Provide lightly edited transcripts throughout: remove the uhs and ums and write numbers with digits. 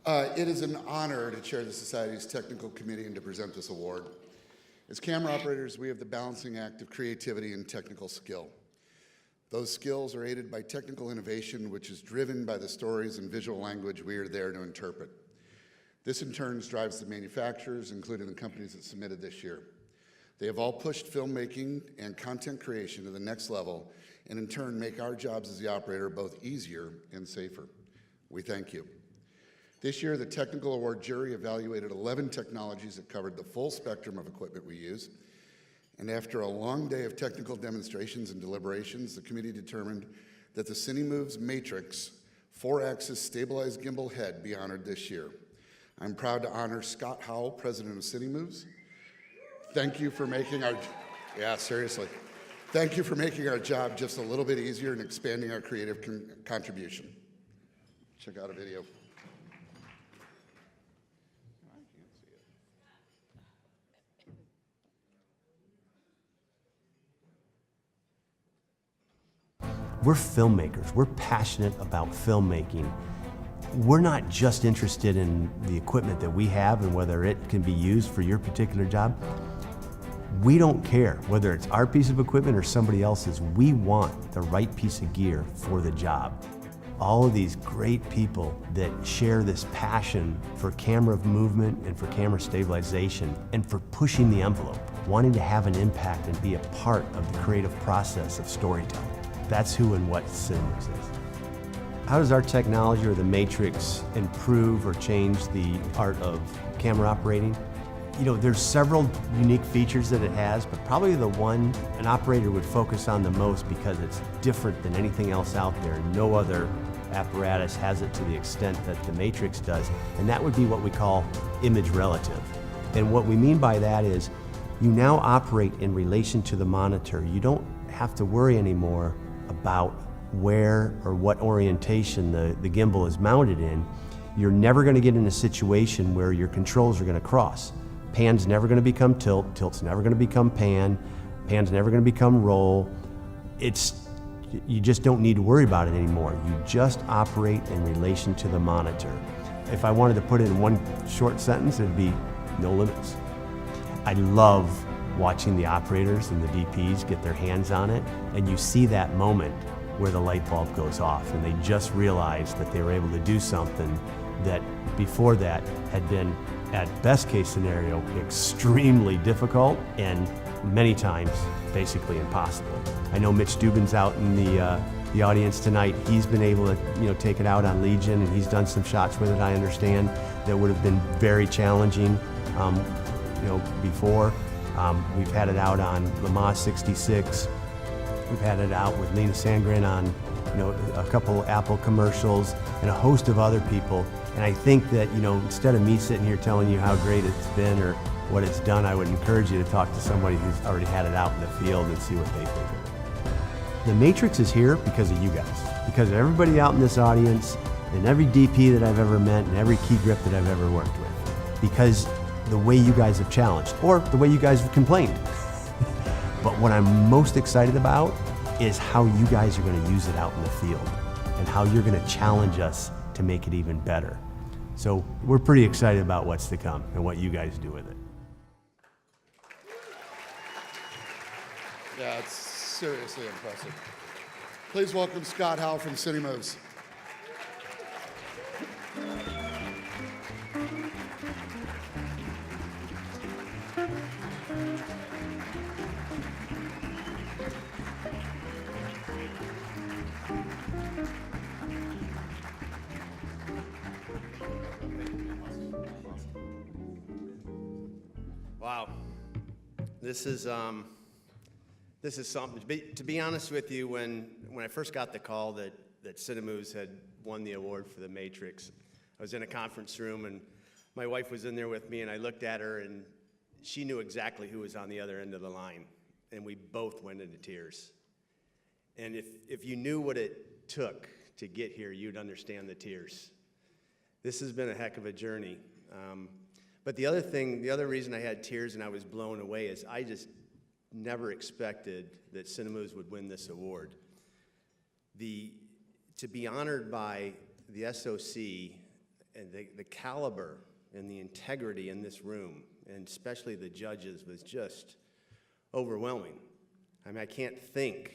It is an honor to chair the Society's Technical Committee and to present this award. As camera operators, we have the balancing act of creativity and technical skill. Those skills are aided by technical innovation, which is driven by the stories and visual language we are there to interpret. This in turn drives the manufacturers, including the companies that submitted this year. They have all pushed filmmaking and content creation to the next level and in turn make our jobs as the operator both easier and safer. We thank you. This year, the technical award jury evaluated 11 technologies that covered the full spectrum of equipment we use. And after a long day of technical demonstrations and deliberations, the committee determined that the CineMoves Matrix 4-axis stabilized gimbal head be honored this year. I'm proud to honor Scott Howell, president of CineMoves. Thank you for making our, seriously. Thank you for making our job just a little bit easier and expanding our creative contribution. Check out a video. We're filmmakers. We're passionate about filmmaking. We're not just interested in the equipment that we have and whether it can be used for your particular job. We don't care whether it's our piece of equipment or somebody else's. We want the right piece of gear for the job. All of these great people that share this passion for camera movement and for camera stabilization and for pushing the envelope, wanting to have an impact and be a part of the creative process of storytelling. That's who and what CineMoves is. How does our technology or the Matrix improve or change the art of camera operating? You know, there's several unique features that it has, but probably the one an operator would focus on the most because it's different than anything else out there. No other apparatus has it to the extent that the Matrix does, and that would be what we call image relative. And what we mean by that is you now operate in relation to the monitor. You don't have to worry anymore about where or what orientation the gimbal is mounted in. You're never going to get in a situation where your controls are going to cross. Pan's never going to become tilt, tilt's never going to become pan, pan's never going to become roll. You just don't need to worry about it anymore. You just operate in relation to the monitor. If I wanted to put it in one short sentence, it'd be no limits. I love watching the operators and the DPs get their hands on it, and you see that moment where the light bulb goes off and they just realize that they were able to do something that before that had been, at best case scenario, extremely difficult and many times basically impossible. I know Mitch Dubin's out in the audience tonight. He's been able to take it out on Legion, and he's done some shots with it, I understand, that would have been very challenging before. We've had it out on Le Mans 66. We've had it out with Lena Sandgren on a couple Apple commercials and a host of other people. And I think that instead of me sitting here telling you how great it's been or what it's done, I would encourage you to talk to somebody who's already had it out in the field and see what they think of it. The Matrix is here because of you guys, because of everybody out in this audience and every DP that I've ever met and every key grip that I've ever worked with, because the way you guys have challenged or the way you guys have complained. But what I'm most excited about is how you guys are going to use it out in the field and how you're going to challenge us to make it even better. So we're pretty excited about what's to come and what you guys do with it. Yeah, it's seriously impressive. Please welcome Scott Howell from CineMoves. Wow, this is something. To be honest with you, when I first got the call that CineMoves had won the award for the Matrix, I was in a conference room and my wife was in there with me, and I looked at her and she knew exactly who was on the other end of the line, and we both went into tears. And if you knew what it took to get here, you'd understand the tears. This has been a heck of a journey. But the other reason I had tears and I was blown away is I just never expected that CineMoves would win this award. To be honored by the SOC the caliber and the integrity in this room, and especially the judges, was just overwhelming. I mean, I can't think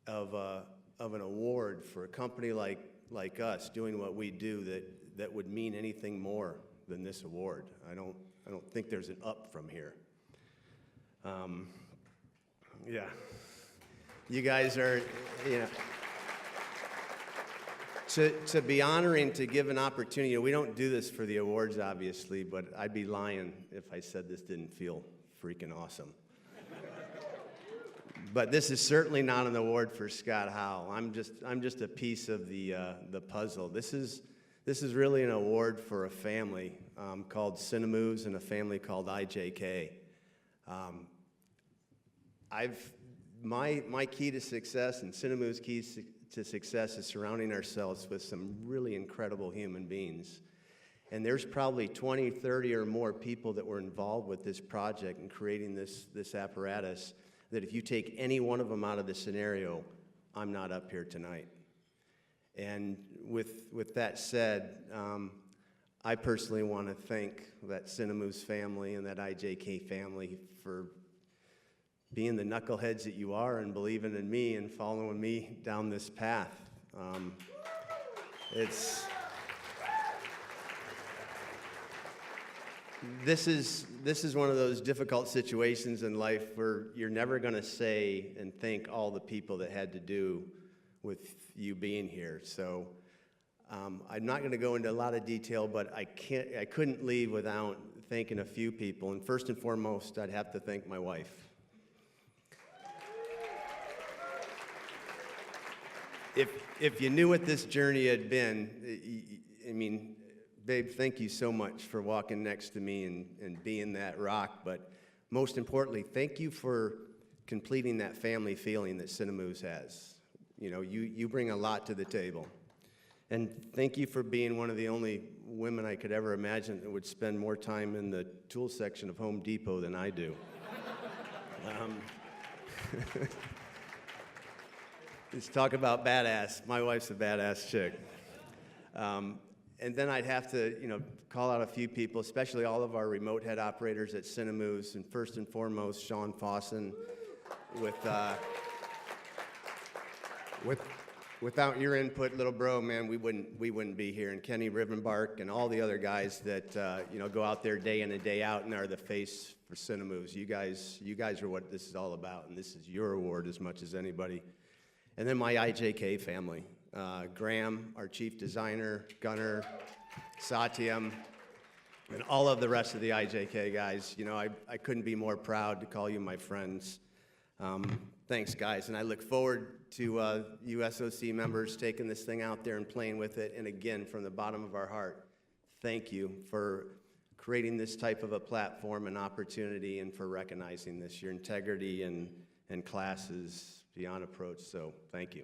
of an award for a company like us doing what we do that would mean anything more than this award. I don't think there's an up from here. Yeah, you guys are, you know, to be honoring, to give an opportunity. You know, we don't do this for the awards, obviously, but I'd be lying if I said this didn't feel freaking awesome. But this is certainly not an award for Scott Howell. I'm just a piece of the puzzle. This is really an award for a family called Cinemoves and a family called IJK. My key to success and Cinemoves' key to success is surrounding ourselves with some really incredible human beings. And there's probably 20, 30 or more people that were involved with this project and creating this apparatus, that if you take any one of them out of the scenario, I'm not up here tonight. And with that said, I personally want to thank that Cinemoves family and that IJK family for being the knuckleheads that you are and believing in me and following me down this path. This is one of those difficult situations in life where you're never going to say and thank all the people that had to do with you being here. So I'm not going to go into a lot of detail, but I couldn't leave without thanking a few people. And first and foremost, I'd have to thank my wife. If you knew what this journey had been, I mean, babe, thank you so much for walking next to me and being that rock. But most importantly, thank you for completing that family feeling that Cinemoves has. You know, you bring a lot to the table. And thank you for being one of the only women I could ever imagine that would spend more time in the tool section of Home Depot than I do. Let's talk about badass. My wife's a badass chick. And then I'd have to, you know, call out a few people, especially all of our remote head operators at Cinemoves, and first and foremost, Sean Fawson. Without your input, little bro, man, we wouldn't be here. And Kenny Rivenbark and all the other guys that you know, go out there day in and day out and are the face for Cinemoves. You guys are what this is all about, and this is your award as much as anybody. And then my IJK family. Graham, our chief designer, Gunnar, Satyam, and all of the rest of the IJK guys. You know, I couldn't be more proud to call you my friends. Thanks, guys, and I look forward to you SOC members taking this thing out there and playing with it. And again, from the bottom of our heart, thank you for creating this type of a platform and opportunity, and for recognizing this. Your integrity and class is beyond approach, so thank you.